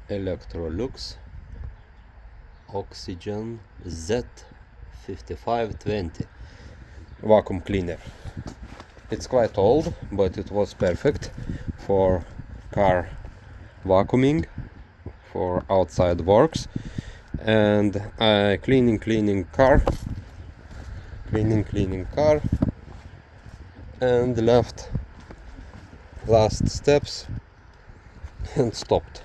Electrolux Oxygen Z5520 vacuum cleaner. It's quite old, but it was perfect for car vacuuming, for outside works, and cleaning car, and left last steps and stopped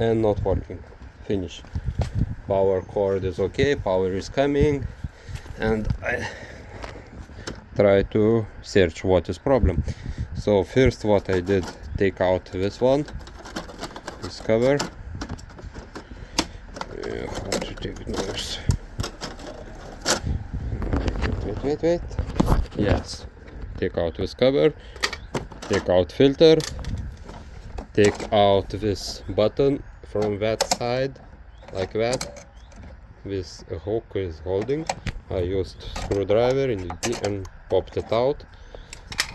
and not working. Finish. Power cord is okay, power is coming, and I try to search what is problem. So first what I did, take out this one, this cover. How to take it worse. Wait. Yes. Take out this cover, take out filter, take out this button from that side, like that. This hook is holding. I used screwdriver and popped it out.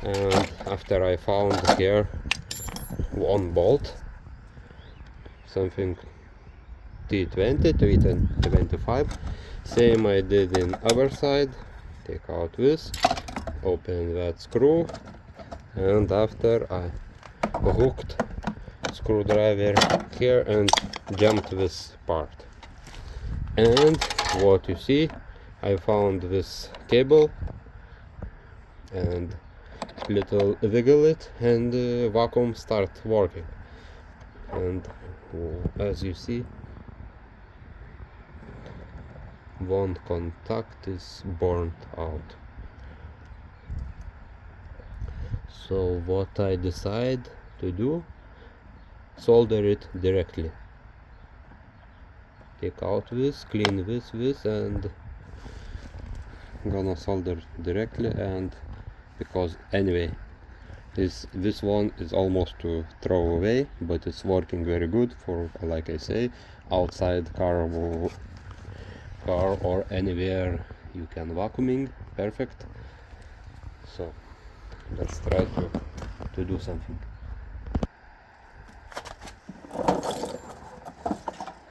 And after I found here one bolt, something T20, T25. Same I did in other side. Take out this, open that screw, and after I hooked screwdriver here and jumped this part. And what you see, I found this cable and little wiggle it, and vacuum start working. And as you see, one contact is burnt out. So what I decide to do, solder it directly. Take out this, clean this, and gonna solder directly. And because anyway this one is almost to throw away, but it's working very good for, like I say, outside car or anywhere you can vacuuming. Perfect. So let's try to do something.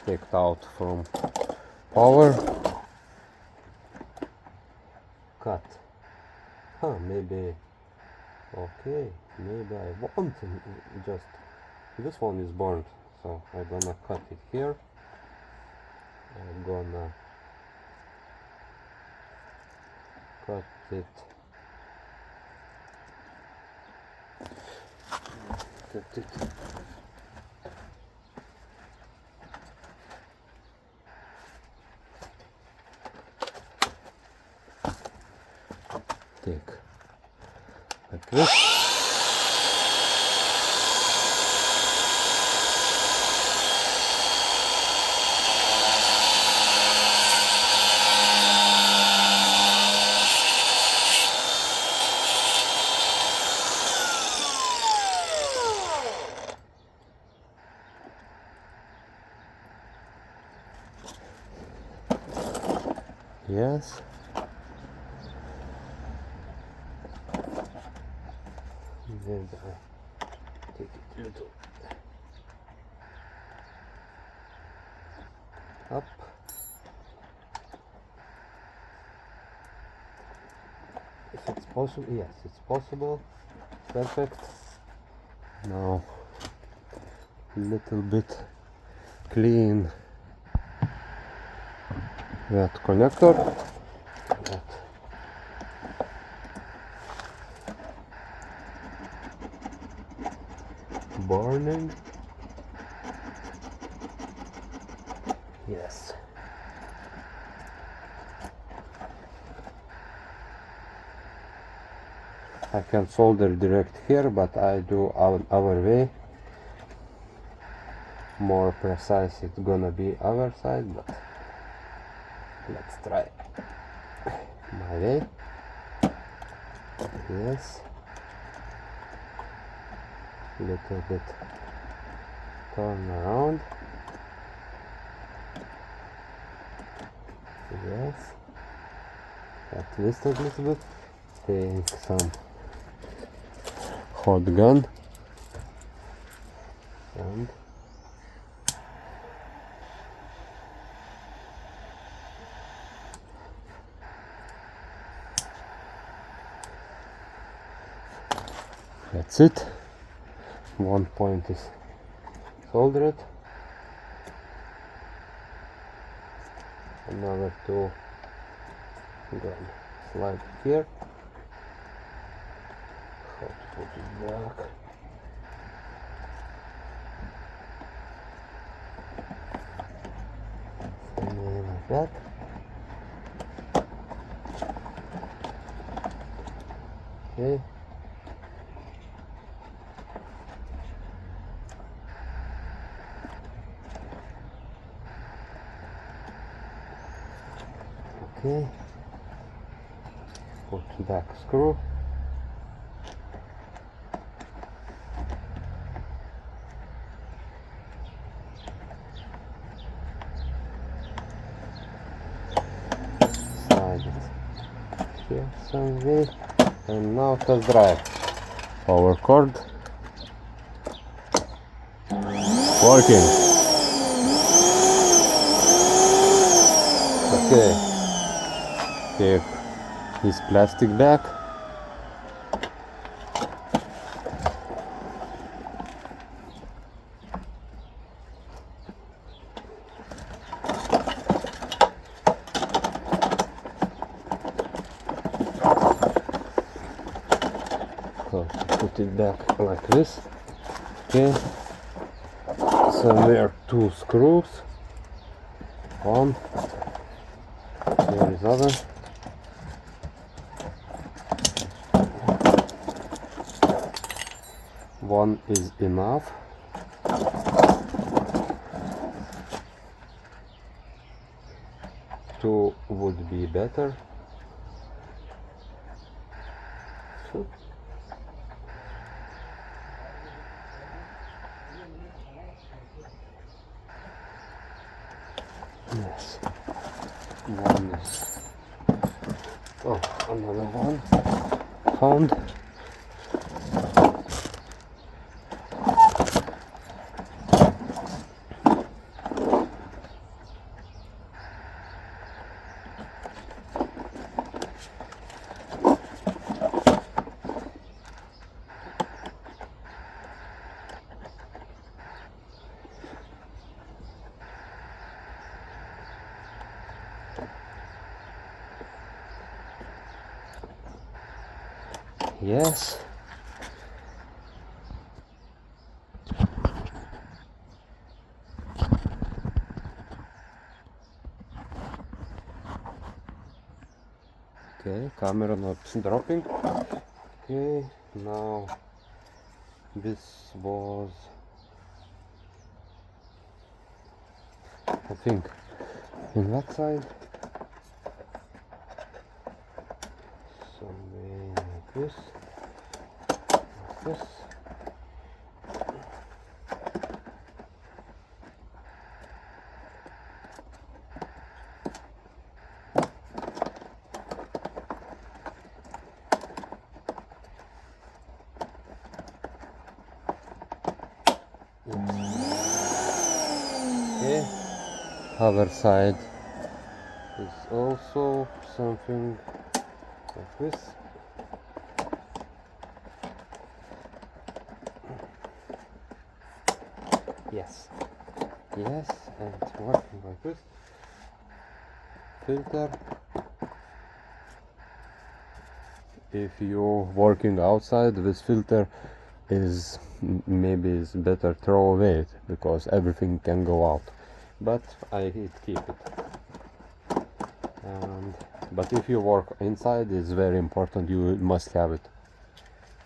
Take it out from power, cut. Maybe okay, maybe I want just this one is burnt, so I'm gonna cut it here. I'm gonna cut it take like this. Yes. And I take it a little up. If it's possible, yes, it's possible. Perfect. Now a little bit clean that connector. That burning. Yes. I can solder direct here, but I do our way. More precise, it's gonna be our side, but let's try my way. Yes. Little bit turn around. Yes. I twist a little bit. Take some hot gun That's it. One point is soldered. Another two gonna slide here. How to put it back? Something like that. Okay. Okay. Put back screw. Slide it here some way. And now test drive. Power cord. Working. Okay. Take his plastic back. So put it back like this. Okay. So there are two screws. One. Here is other. One is enough. Two would be better. Yes. One is. Oh, another one. Found. Yes. Okay, camera not dropping. Okay, now this was, I think, in that side. Something like this. Like this. Okay, other side is also something like this. Yes, yes, and it's working like this. Filter. If you're working outside, this filter is maybe is better throw away it because everything can go out, but I keep it. And but if you work inside, it's very important, you must have it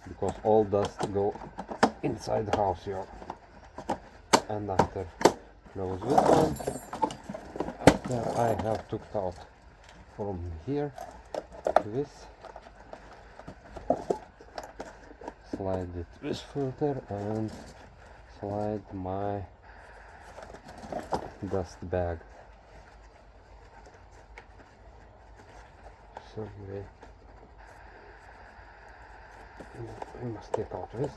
because all dust go inside the house here. And after close this one, after I have took out from here this, slide it this filter and slide my dust bag some way. I must take out this.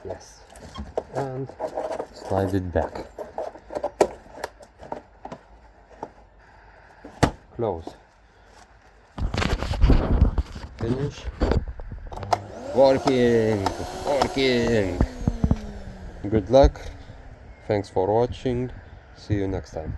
Yes, and slide it back. close, finish, working. Good luck, thanks for watching, see you next time.